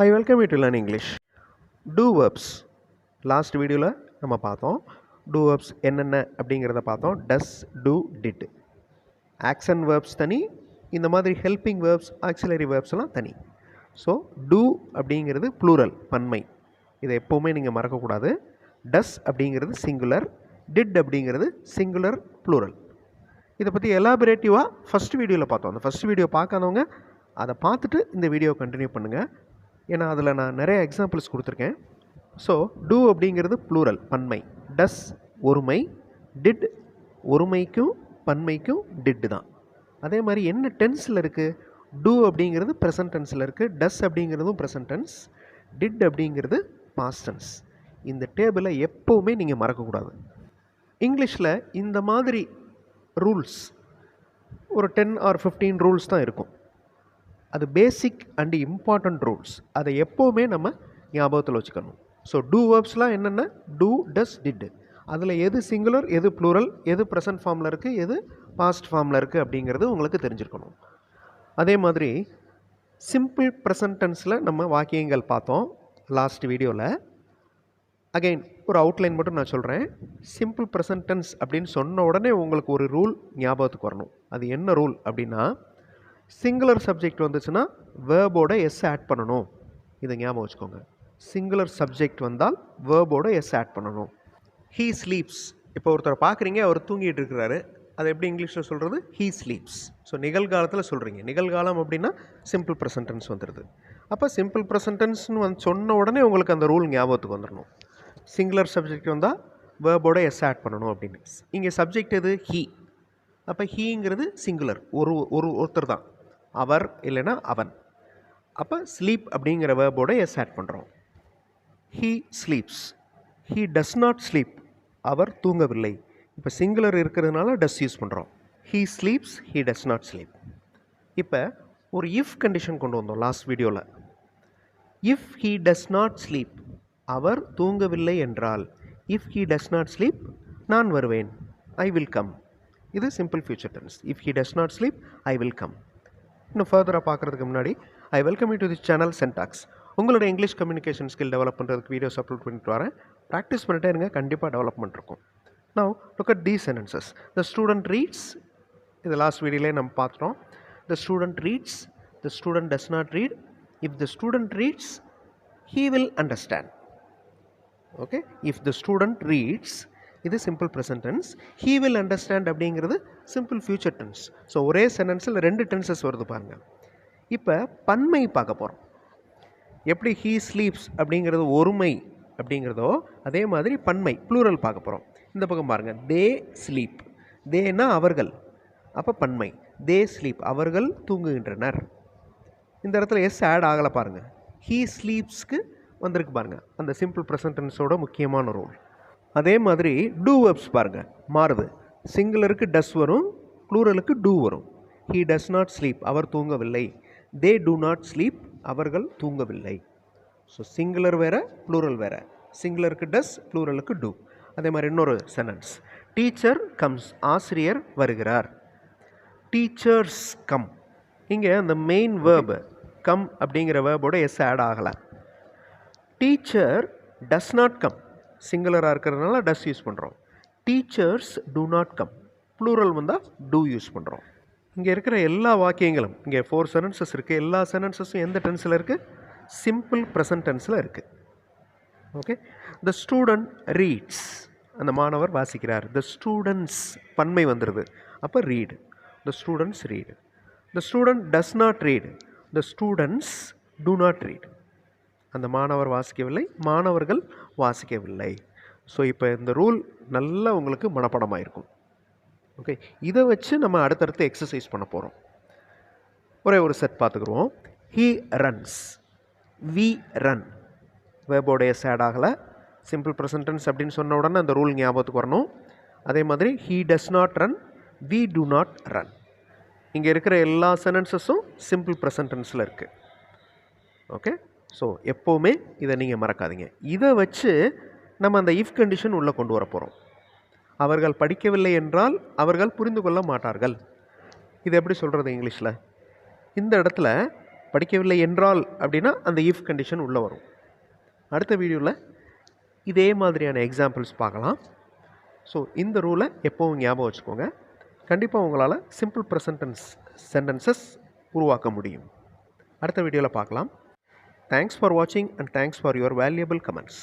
Hi, welcome you to Learn English. Do verbs. Last வீடியோவில் நம்ம பார்த்தோம் டூ வேர்ப்ஸ் என்னென்ன அப்படிங்கிறத பார்த்தோம். டஸ், டூ, டிட். ஆக்ஷன் வேர்ப்ஸ் தனி, இந்த மாதிரி ஹெல்பிங் வேர்ப்ஸ், ஆக்சிலரி வேர்ப்ஸ்லாம் தனி. ஸோ டூ அப்படிங்கிறது ப்ளூரல், பன்மை. இதை எப்போவுமே நீங்கள் மறக்கக்கூடாது. டஸ் அப்படிங்கிறது சிங்குலர், டிட் அப்படிங்கிறது சிங்குலர் ப்ளூரல். இதை பற்றி எலாபரேட்டிவாக ஃபஸ்ட் வீடியோவில் பார்த்தோம். அந்த ஃபஸ்ட் வீடியோ பார்க்காதவங்க அதை பார்த்துட்டு இந்த வீடியோ கண்டினியூ பண்ணுங்கள். ஏன்னா அதில் நான் நிறைய எக்ஸாம்பிள்ஸ் கொடுத்துருக்கேன். ஸோ டூ அப்படிங்கிறது ப்ளூரல், பன்மை. டஸ் ஒருமை, டிட் ஒருமைக்கும் பன்மைக்கும் டிட்டு தான். அதே மாதிரி என்ன டென்ஸில் இருக்குது? டூ அப்படிங்கிறது ப்ரெசன்ட் டென்ஸில் இருக்குது, டஸ் அப்படிங்கிறதும் ப்ரெசன்ட் டென்ஸ், டிட் அப்படிங்கிறது பாஸ்ட் டென்ஸ். இந்த டேபிளை எப்போவுமே நீங்கள் மறக்கக்கூடாது. இங்கிலீஷில் இந்த மாதிரி ரூல்ஸ் ஒரு 10 or 15 ரூல்ஸ் தான் இருக்கும். அது பேசிக் அண்ட் இம்பார்ட்டண்ட் ரூல்ஸ். அதை எப்போவுமே நம்ம ஞாபகத்தில் வச்சுக்கணும். ஸோ டூ வேர்ப்ஸ்லாம் என்னென்ன? Do, does, did. அதில் எது சிங்குலர், எது ப்ளூரல், எது ப்ரெசன்ட் ஃபார்மில் இருக்குது, எது பாஸ்ட் ஃபார்மில் இருக்குது அப்படிங்கிறது உங்களுக்கு தெரிஞ்சிருக்கணும். அதே மாதிரி சிம்பிள் ப்ரெசன்ட் டென்ஸில் நம்ம வாக்கியங்கள் பார்த்தோம் லாஸ்ட் வீடியோவில். அகைன் ஒரு அவுட்லைன் மட்டும் நான் சொல்கிறேன். சிம்பிள் ப்ரெசன்ட் டென்ஸ் அப்படின்னு சொன்ன உடனே உங்களுக்கு ஒரு ரூல் ஞாபகத்துக்கு வரணும். அது என்ன ரூல் அப்படின்னா, சிங்குலர் சப்ஜெக்ட் வந்துச்சுன்னா வேர்போட எஸ் ஆட் பண்ணணும். இதை ஞாபகம் வச்சுக்கோங்க. சிங்குலர் சப்ஜெக்ட் வந்தால் வேர்போட எஸ் ஆட் பண்ணணும். He sleeps. இப்போ ஒருத்தரை பார்க்குறீங்க, அவர் தூங்கிட்டு இருக்கிறாரு. அதை எப்படி இங்கிலீஷில் சொல்கிறது? He sleeps. ஸோ நிகழ்காலத்தில் சொல்கிறீங்க. நிகழ்காலம் அப்படின்னா சிம்பிள் ப்ரெசன்ட் டென்ஸ் வந்துடுது. அப்போ சிம்பிள் ப்ரெசன்ட் டென்ஸ்னு சொன்ன உடனே உங்களுக்கு அந்த ரூல் ஞாபகத்துக்கு வந்துடணும். சிங்குலர் சப்ஜெக்ட் வந்தால் வேர்போட எஸ் ஆட் பண்ணணும் அப்படின்னு. இங்கே சப்ஜெக்ட் எது? ஹீ. அப்போ ஹீங்கிறது சிங்குலர், ஒருத்தர் தான். அவர் இல்லைன்னா அவன். அப்போ ஸ்லீப் அப்படிங்கிற வேர்போட எஸ் ஆட் பண்ணுறோம். He sleeps. He does not sleep. அவர் தூங்கவில்லை. இப்போ சிங்குலர் இருக்கிறதுனால டஸ் யூஸ் பண்ணுறோம். He sleeps, he does not sleep. இப்போ ஒரு இஃப் கண்டிஷன் கொண்டு வந்தோம் லாஸ்ட் வீடியோவில். If he does not sleep, அவர் தூங்கவில்லை என்றால், if he does not sleep, நான் வருவேன், ஐ வில் கம். இது simple future tense. If he does not sleep, I will come. இன்னும் ஃபர்தராக பார்க்குறதுக்கு முன்னாடி ஐ welcome you to this channel சென்டாக்ஸ். உங்களோட இங்கிலீஷ் கம்யூனிகேஷன் ஸ்கில் டெவலப் பண்ணுறதுக்கு வீடியோஸ் அப்லோட் பண்ணிட்டு வரேன். ப்ராக்டிஸ் பண்ணிட்டே இருங்க, கண்டிப்பாக டெவலப்மெண்ட் இருக்கும். Now look at these sentences. The student reads. இது லாஸ்ட் வீடியோலே நம்ம பார்த்துட்டோம். The student reads, the student does not read. If the student reads, he will understand. Okay, if the student reads இது simple present tense. He will understand அப்படிங்கிறது simple future tense. So ஒரே சென்டென்ஸில் 2 tenses வருது பாருங்கள். இப்போ பன்மை பார்க்க போகிறோம். எப்படி ஹீ ஸ்லீப்ஸ் அப்படிங்கிறது ஒருமை அப்படிங்கிறதோ அதே மாதிரி பன்மை ப்ளூரல் பார்க்க போகிறோம். இந்த பக்கம் பாருங்கள். தே ஸ்லீப். தேனா அவர்கள். அப்போ பன்மை. தே ஸ்லீப், அவர்கள் தூங்குகின்றனர். இந்த இடத்துல எஸ் ஆட் ஆகலை பாருங்கள். ஹீ ஸ்லீப்ஸ்க்கு வந்திருக்கு பாருங்கள். அந்த சிம்பிள் ப்ரெசன்ட் டென்ஸோட முக்கியமான ரூல். அதே மாதிரி டூ வேர்ப்ஸ் பாருங்கள், மாறுது. சிங்குலருக்கு டஸ் வரும், ப்ளூரலுக்கு டூ வரும். ஹீ டஸ் நாட் ஸ்லீப், அவர் தூங்கவில்லை. தே டூ நாட் ஸ்லீப், அவர்கள் தூங்கவில்லை. ஸோ சிங்குலர் வேறு, ப்ளூரல் வேறு. சிங்குலருக்கு டஸ், ப்ளூரலுக்கு டூ. அதே மாதிரி இன்னொரு சென்டென்ஸ். டீச்சர் கம்ஸ், ஆசிரியர் வருகிறார். Teachers come. இங்கே அந்த மெயின் வேர்பு கம் அப்படிங்கிற வேர்போட எஸ் ஆட் ஆகலை. டீச்சர் டஸ் நாட் கம், சிங்குலராக இருக்கிறதுனால டஸ் யூஸ் பண்ணுறோம். Teachers do not come, plural வந்தால் டூ யூஸ் பண்ணுறோம். இங்கே இருக்கிற எல்லா வாக்கியங்களும், இங்கே 4 சென்டென்சஸ் இருக்குது. எல்லா சென்டென்சஸும் எந்த டென்ஸில் இருக்குது? சிம்பிள் ப்ரெசன்ட் டென்ஸில் இருக்குது. ஓகே. த ஸ்டூடெண்ட் ரீட்ஸ், அந்த மாணவர் வாசிக்கிறார். த ஸ்டூடெண்ட்ஸ் பன்மை வந்துடுது. அப்போ read. The students read. The student does not read. The students do not read. அந்த மாணவர் வாசிக்கவில்லை, மாணவர்கள் வாசிக்கவில்லை. ஸோ இப்போ இந்த ரூல் நல்லா உங்களுக்கு மனப்பாடமாக இருக்கும். ஓகே, இதை வச்சு நம்ம அடுத்தடுத்து எக்ஸசைஸ் பண்ண போகிறோம். ஒரே ஒரு செட் பார்த்துக்குருவோம். He runs, we run. வேர்போட எஸ் ஆட் ஆகலை. சிம்பிள் ப்ரெசன்ட் டென்ஸ் அப்படின்னு சொன்ன உடனே அந்த ரூல் ஞாபகத்துக்கு வரணும். அதே மாதிரி he does not run, we do not run. இங்கே இருக்கிற எல்லா சென்டென்சஸும் சிம்பிள் ப்ரெசன்ட் டென்ஸில் இருக்குது. ஓகே, ஸோ எப்போவுமே இதை நீங்கள் மறக்காதீங்க. இதை வச்சு நம்ம அந்த இஃப் கண்டிஷன் உள்ளே கொண்டு வர போகிறோம். அவர்கள் படிக்கவில்லை என்றால் அவர்கள் புரிந்து கொள்ள மாட்டார்கள். இது எப்படி சொல்கிறது இங்கிலீஷில்? இந்த இடத்துல படிக்கவில்லை என்றால் அப்படின்னா அந்த இஃப் கண்டிஷன் உள்ளே வரும். அடுத்த வீடியோவில் இதே மாதிரியான எக்ஸாம்பிள்ஸ் பார்க்கலாம். ஸோ இந்த ரூலை எப்போவும் ஞாபகம் வச்சுக்கோங்க. கண்டிப்பாக உங்களால் சிம்பிள் ப்ரெசன்ட் டென்ஸ் சென்டென்சஸ் உருவாக்க முடியும். அடுத்த வீடியோவில் பார்க்கலாம். தேங்க்ஸ் ஃபார் வாட்சிங் and thanks for your valuable comments.